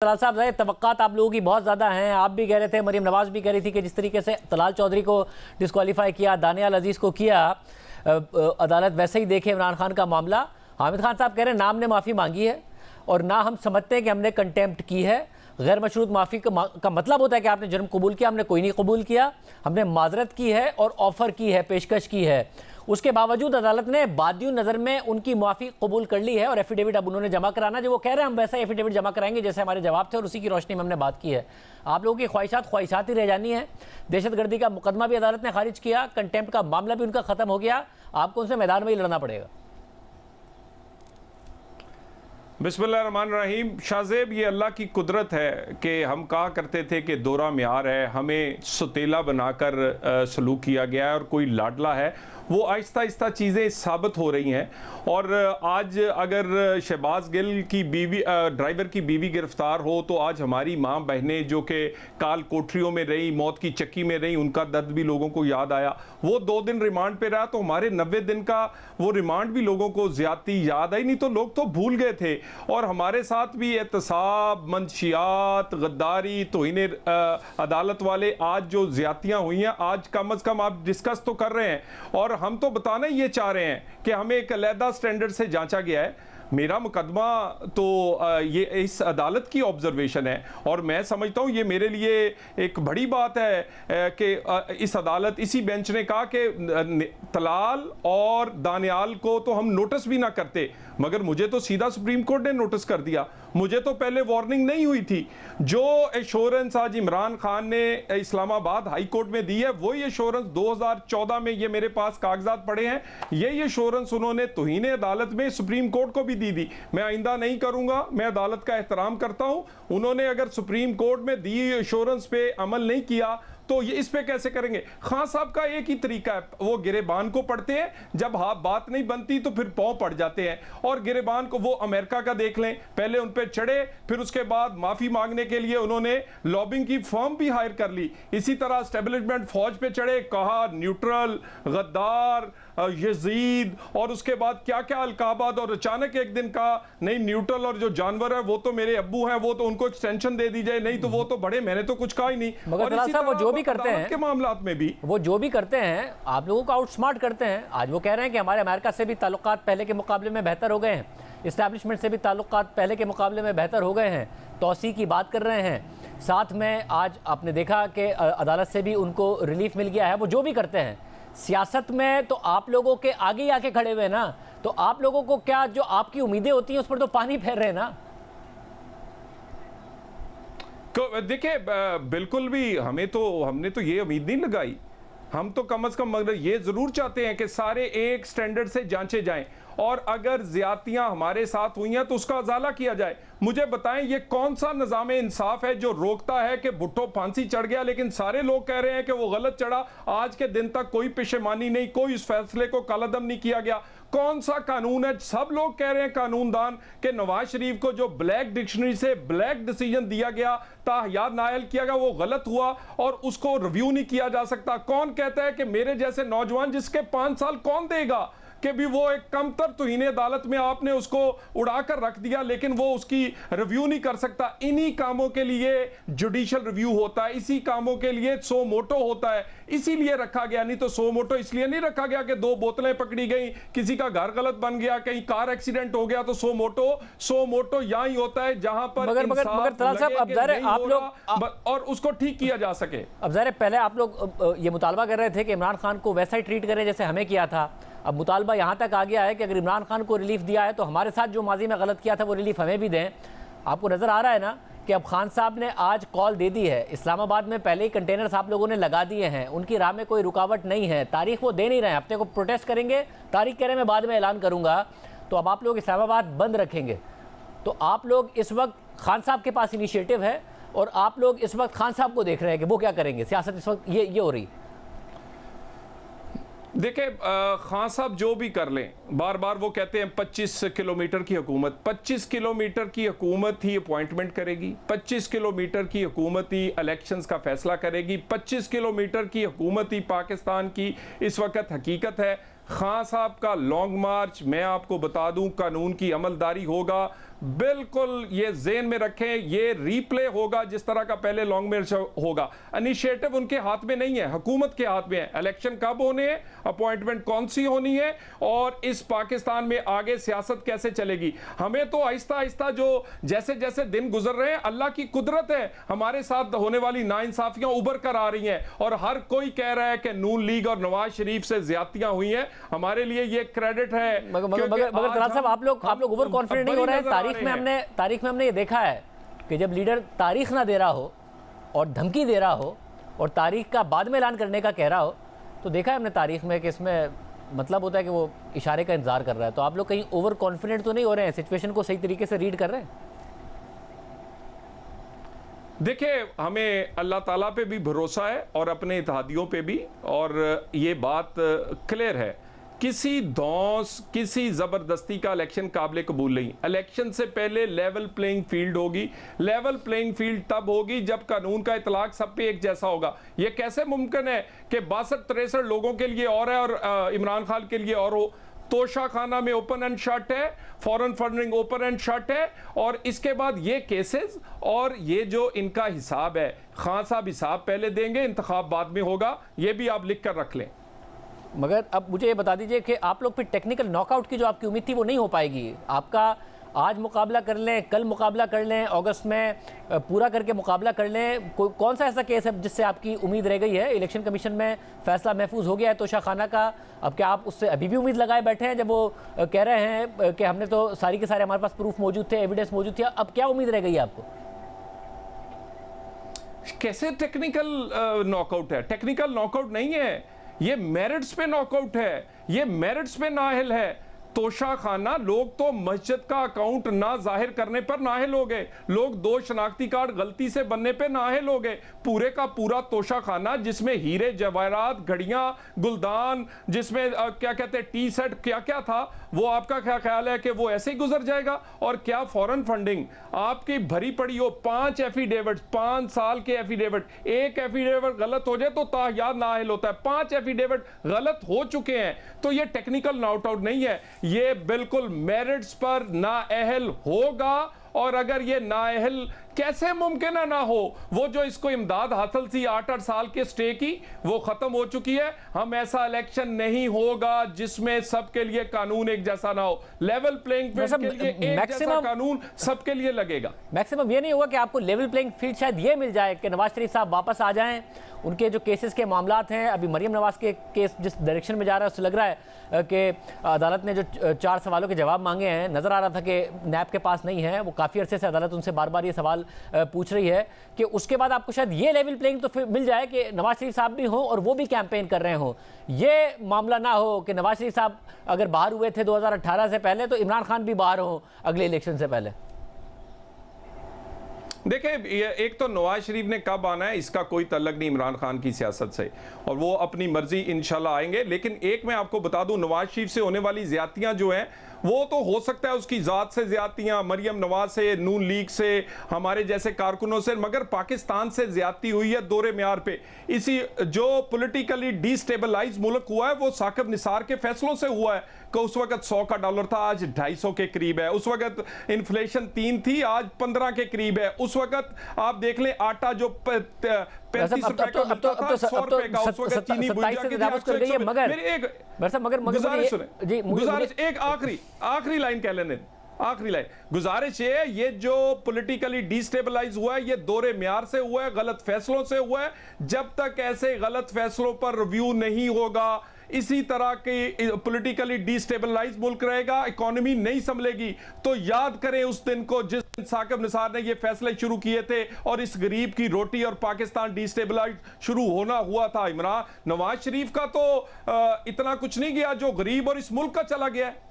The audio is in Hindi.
तलाल साहब, तवक्कात आप लोगों की बहुत ज़्यादा हैं। आप भी कह रहे थे, मरीम नवाज़ भी कह रही थी कि जिस तरीके से तलाल चौधरी को डिस्क्वालीफाई किया, दानियाल अजीज़ को किया, अदालत वैसे ही देखे इमरान खान का मामला। हामिद खान साहब कह रहे हैं नाम ने माफ़ी मांगी है और ना हम समझते हैं कि हमने कंटेम्प्ट की है। गैर मशरूत माफ़ी का मतलब होता है कि आपने जुर्म कबूल किया, हमने कोई नहीं कबूल किया, हमने माजरत की है और ऑफ़र की है, पेशकश की है। उसके बावजूद अदालत ने बादियों नज़र में उनकी माफ़ी कबूल कर ली है और एफिडेविट अब उन्होंने जमा कराना, जो वो कह रहे हैं हम वैसा एफिडेविट जमा कराएंगे जैसे हमारे जवाब थे और उसी की रोशनी में हमने बात की है। आप लोगों की ख्वाहिशात ही रह जानी है। दहशतगर्दी का मुकदमा भी अदालत ने खारिज किया, कंटेम्प्ट का मामला भी उनका ख़त्म हो गया, आपको उनसे मैदान में ही लड़ना पड़ेगा। बिस्मिल्लाहिर्रहमानिर्रहीम। शाहजेब, ये अल्लाह की कुदरत है कि हम कहा करते थे कि दोरा म्यार है, हमें सुतेला बनाकर सलूक किया गया है और कोई लाडला है। वो आहिस्ता आहिस्ता चीज़ें साबित हो रही हैं और आज अगर शहबाज गिल की बीवी, ड्राइवर की बीवी गिरफ्तार हो तो आज हमारी माँ बहनें जो कि काल कोठरियों में रही, मौत की चक्की में रही, उनका दर्द भी लोगों को याद आया। वो 2 दिन रिमांड पे रहा तो हमारे 90 दिन का वो रिमांड भी लोगों को ज्यादती याद आई, नहीं तो लोग तो भूल गए थे। और हमारे साथ भी एहतसाब, मंशियात, गद्दारी, तौहीन अदालत वाले आज जो ज्यादतियाँ हुई हैं, आज कम अज़ कम आप डिस्कस तो कर रहे हैं और हम तो बताना ये चाह रहे हैं कि हमें एक अलहदा स्टैंडर्ड से जांचा गया है। मेरा मुकदमा तो ये इस अदालत की ऑब्जर्वेशन है और मैं समझता हूँ ये मेरे लिए एक बड़ी बात है कि इस अदालत, इसी बेंच ने कहा कि तलाल और दानियाल को तो हम नोटिस भी ना करते, मगर मुझे तो सीधा सुप्रीम कोर्ट ने नोटिस कर दिया। मुझे तो पहले वार्निंग नहीं हुई थी। जो एश्योरेंस आज इमरान खान ने इस्लामाबाद हाई कोर्ट में दी है, वही एश्योरेंस 2014 में, ये मेरे पास कागजात पड़े हैं, यही एश्योरेंस उन्होंने तौहीन अदालत में सुप्रीम कोर्ट को भी दी। मैं आइंदा नहीं करूंगा, मैं अदालत का एहतराम करता हूं। उन्होंने अगर सुप्रीम कोर्ट में दी एश्योरेंस पे अमल नहीं किया तो ये इस पे कैसे करेंगे। खान साहब का एक ही तरीका है, वो गिरेबान को पढ़ते हैं, जब बात नहीं बनती तो फिर पांव पड़ जाते हैं। और गिरेबान को वो अमेरिका का देख लें, पहले उन पे चढ़े, फिर उसके बाद माफी मांगने के लिए उन्होंने लॉबिंग की फर्म भी हायर कर ली। इसी तरह एस्टेब्लिशमेंट फौज पे चढ़े, कहा न्यूट्रल, गद्दार, यजीद और उसके बाद क्या क्या अलकाबाद, और अचानक एक दिन कहा नहीं न्यूट्रल और जो जानवर है वो तो मेरे अब्बू हैं, वो तो उनको एक्सटेंशन दे दी जाए, नहीं तो वो तो बड़े, मैंने तो कुछ कहा ही नहीं। मगर वो जो भी करते हैं के मामलात में भी वो जो भी करते हैं आप लोगों को आउटस्मार्ट करते हैं। आज वो कह रहे हैं कि हमारे अमेरिका से भी ताल्लुकात पहले के मुकाबले में बेहतर हो गए हैं, इस्टेब्लिशमेंट से भी ताल्लुकात पहले के मुकाबले में बेहतर हो गए हैं, तौसी की बात कर रहे हैं। साथ में आज आपने देखा कि अदालत से भी उनको रिलीफ मिल गया है। वो जो भी करते हैं सियासत में तो आप लोगों के आगे ही आके खड़े हुए ना, तो आप लोगों को क्या जो आपकी उम्मीदें होती हैं उस पर तो पानी फेर रहे हैं ना। तो देखिए, बिल्कुल भी हमने तो ये उम्मीद नहीं लगाई। हम तो कम से कम मगर ये जरूर चाहते हैं कि सारे एक स्टैंडर्ड से जांचे जाएं और अगर ज्यादतियां हमारे साथ हुई हैं तो उसका अजाला किया जाए। मुझे बताएं ये कौन सा निज़ाम इंसाफ है जो रोकता है कि भुट्टो फांसी चढ़ गया लेकिन सारे लोग कह रहे हैं कि वो गलत चढ़ा, आज के दिन तक कोई पेशेमानी नहीं, कोई इस फैसले को कलअदम नहीं किया गया। कौन सा कानून है? सब लोग कह रहे हैं कानूनदान कि नवाज शरीफ को जो ब्लैक डिक्शनरी से ब्लैक डिसीजन दिया गया, ताहयात नायल किया गया, वो गलत हुआ और उसको रिव्यू नहीं किया जा सकता। कौन कहता है कि मेरे जैसे नौजवान जिसके 5 साल कौन देगा कि भी वो एक कमतर तौहीन अदालत में आपने उसको उड़ाकर रख दिया लेकिन वो उसकी रिव्यू नहीं कर सकता। इन्हीं कामों के लिए जुडिशियल रिव्यू होता है, इसी कामों के लिए सो मोटो होता है, इसीलिए रखा गया। नहीं तो सो मोटो इसलिए नहीं रखा गया कि 2 बोतलें पकड़ी गई, किसी का घर गलत बन गया, कहीं कार एक्सीडेंट हो गया तो सो मोटो यहां ही होता है जहां पर आप लोग और उसको ठीक किया जा सके। अब ज़ाहिर पहले आप लोग ये मुतालबा कर रहे थे कि इमरान खान को वैसा ही ट्रीट करें जैसे हमें किया था। अब मुतालबा यहाँ तक आ गया है कि अगर इमरान खान को रिलीफ दिया है तो हमारे साथ जो माजी में गलत किया था वो रिलीफ हमें भी दें। आपको नज़र आ रहा है ना कि अब खान साहब ने आज कॉल दे दी है, इस्लामाबाद में पहले ही कंटेनर्स आप लोगों ने लगा दिए हैं, उनकी राह में कोई रुकावट नहीं है, तारीख वो दे नहीं रहे हैं, हफ्ते को प्रोटेस्ट करेंगे, तारीख कह रहे हैं मैं बाद में ऐलान करूँगा। तो अब आप लोग इस्लामाबाद बंद रखेंगे तो आप लोग इस वक्त खान साहब के पास इनिशिएटिव है और आप लोग इस वक्त खान साहब को देख रहे हैं कि वो क्या करेंगे। सियासत इस वक्त ये हो रही। देखिए, खान साहब जो भी कर लें, बार बार वो कहते हैं 25 किलोमीटर की हुकूमत, 25 किलोमीटर की हुकूमत ही अपॉइंटमेंट करेगी, 25 किलोमीटर की हुकूमत ही इलेक्शंस का फैसला करेगी, 25 किलोमीटर की हुकूमत ही पाकिस्तान की इस वक्त हकीकत है। खान साहब का लॉन्ग मार्च, मैं आपको बता दूं, कानून की अमलदारी होगा, बिल्कुल ये ज़हन में रखें, ये रीप्ले होगा जिस तरह का पहले लॉन्ग मार्च होगा। इनिशिएटिव उनके हाथ में नहीं है, हुकूमत के हाथ में है। इलेक्शन कब होने हैं, अपॉइंटमेंट कौन सी होनी है, और इस पाकिस्तान में आगे सियासत कैसे चलेगी। हमें तो आहिस्ता आहिस्ता जो जैसे जैसे दिन गुजर रहे हैं, अल्लाह की कुदरत है, हमारे साथ होने वाली नाइंसाफियां उभर कर आ रही हैं, और हर कोई कह रहा है कि नून लीग और नवाज शरीफ से ज्यादतियां हुई हैं। हमारे लिए ये क्रेडिट है। मगर तलाल साहब, आप लोग ओवर कॉन्फिडेंट नहीं हो रहे हैं। तारीख में हमने ये देखा है कि जब लीडर तारीख ना दे रहा हो और धमकी दे रहा हो और तारीख का बाद में ऐलान करने का कह रहा हो, तो देखा है हमने तारीख में कि इसमें मतलब होता है कि वो इशारे का इंतजार कर रहा है। तो आप लोग कहीं ओवर कॉन्फिडेंट तो नहीं हो रहे हैं, सिचुएशन को सही तरीके से रीड कर रहे हैं? देखिए, हमें अल्लाह ताला पे भी भरोसा है और अपने इत्तेहादियों पे भी, और ये बात क्लियर है, किसी धौंस किसी ज़बरदस्ती का इलेक्शन काबिल कबूल नहीं। इलेक्शन से पहले लेवल प्लेइंग फील्ड होगी। लेवल प्लेइंग फील्ड तब होगी जब कानून का इतलाक सब पे एक जैसा होगा। ये कैसे मुमकिन है कि 62-63 लोगों के लिए और है और इमरान खान के लिए और हो। तोशा खाना में ओपन एंड शट है, foreign funding open and shut है, और इसके बाद ये केसेस और ये जो इनका हिसाब है, खान साहब हिसाब पहले देंगे, इंतखाब बाद में होगा। ये भी आप लिख कर रख लें। मगर अब मुझे ये बता दीजिए कि आप लोग फिर टेक्निकल नॉकआउट की जो आपकी उम्मीद थी वो नहीं हो पाएगी। आपका आज मुकाबला कर लें, कल मुकाबला कर लें, अगस्त में पूरा करके मुकाबला कर लें, कौन सा ऐसा केस है जिससे आपकी उम्मीद रह गई है? इलेक्शन कमीशन में फैसला महफूज हो गया है तोशा खाना का, अब क्या आप उससे अभी भी उम्मीद लगाए बैठे हैं जब वो कह रहे हैं कि हमने तो सारी के सारे हमारे पास प्रूफ मौजूद थे, एविडेंस मौजूद थी? अब क्या उम्मीद रह गई है आपको? कैसे टेक्निकल नॉकआउट है? टेक्निकल नॉकआउट नहीं है, ये मेरिट्स पे नॉकआउट है, ये मेरिट्स पे नाहिल है। तोशा खाना, लोग तो मस्जिद का अकाउंट ना जाहिर करने पर नाहिल हो गए, लोग 2 शनाख्ती कार्ड गलती से बनने पे नाहिल हो गए। पूरे का पूरा तोशा खाना जिसमें हीरे जवाहरात, घड़ियां, गुलदान, जिसमें क्या कहते हैं टी सेट, क्या क्या था, वो आपका क्या ख्याल है कि वो ऐसे ही गुजर जाएगा? और क्या फॉरेन फंडिंग आपकी भरी पड़ी हो, 5 एफिडेविट, 5 साल के एफिडेविट, एक एफिडेविट गलत हो जाए तो ताहियात नाहिल होता है, 5 एफिडेविट गलत हो चुके हैं। तो ये टेक्निकल नॉकआउट नहीं है, ये बिल्कुल मेरिट्स पर नाअहल होगा। और अगर ये नाअहल कैसे मुमकिन है ना हो, वो जो इसको इमदाद हासिल थी 8-8 साल के स्टे की, वो खत्म हो चुकी है। हम ऐसा इलेक्शन नहीं होगा जिसमें सबके लिए कानून एक जैसा ना हो। लेवल प्लेइंग फील्ड के लिए एक जैसा कानून सबके लिए लगेगा। मैक्सिमम ये नहीं होगा कि आपको लेवल प्लेइंग फील्ड शायद ये मिल जाए कि नवाज शरीफ साहब वापस आ जाएं, उनके जो केसेस के मामलात हैं, अभी मरियम नवाज के केस जिस डायरेक्शन में जा रहा है उससे लग रहा है कि अदालत ने जो 4 सवालों के जवाब मांगे हैं, नजर आ रहा था कि नैब के पास नहीं है, वो काफ़ी अरसे से अदालत उनसे बार बार ये सवाल पूछ रही है कि उसके बाद आपको शायद ये लेवल प्लेइंग तो फिर मिल जाए कि नवाज शरीफ साहब भी हों और वो भी कैंपेन कर रहे हों। ये मामला ना हो कि नवाज शरीफ साहब अगर बाहर हुए थे 2018 से पहले, तो इमरान खान भी बाहर हो अगले इलेक्शन से पहले। देखिए, एक तो नवाज शरीफ ने कब आना है इसका कोई तल्लक नहीं इमरान खान की सियासत से, और वो अपनी मर्जी इंशाल्लाह आएंगे। लेकिन एक मैं आपको बता दूं, नवाज शरीफ से होने वाली ज्यादतियां जो हैं वो तो हो सकता है उसकी ज़ात से ज्यादतियां, मरियम नवाज से, नून लीग से, हमारे जैसे कारकुनों से, मगर पाकिस्तान से ज्यादती हुई है दोरे म्यार पे। इसी जो पॉलिटिकली डिस्टेबलाइज मुल्क हुआ है वो साकिब निसार के फैसलों से हुआ है कि उस वक्त 100 का डॉलर था, आज 250 के करीब है। उस वक्त इन्फ्लेशन 3 थी, आज 15 के करीब है। उस वक्त आप देख लें, आटा जो 35 रुपए का मिलता था 100 रुपए का, उस वक्त चीनी गुजारिश एक आखिरी लाइन कह लेने, आखिरी लाइन गुजारिश है, ये जो पॉलिटिकली डिस्टेबलाइज हुआ है ये दोरे म्यार से हुआ है, गलत फैसलों से हुआ है। जब तक ऐसे गलत फैसलों पर रिव्यू नहीं होगा, इसी तरह के पॉलिटिकली डिस्टेबलाइज मुल्क रहेगा, इकोनॉमी नहीं संभलेगी। तो याद करें उस दिन को जिस दिन साकिब निसार ने ये फैसले शुरू किए थे और इस गरीब की रोटी और पाकिस्तान डिस्टेबलाइज शुरू होना हुआ था। इमरान नवाज शरीफ का तो इतना कुछ नहीं गया जो गरीब और इस मुल्क का चला गया है।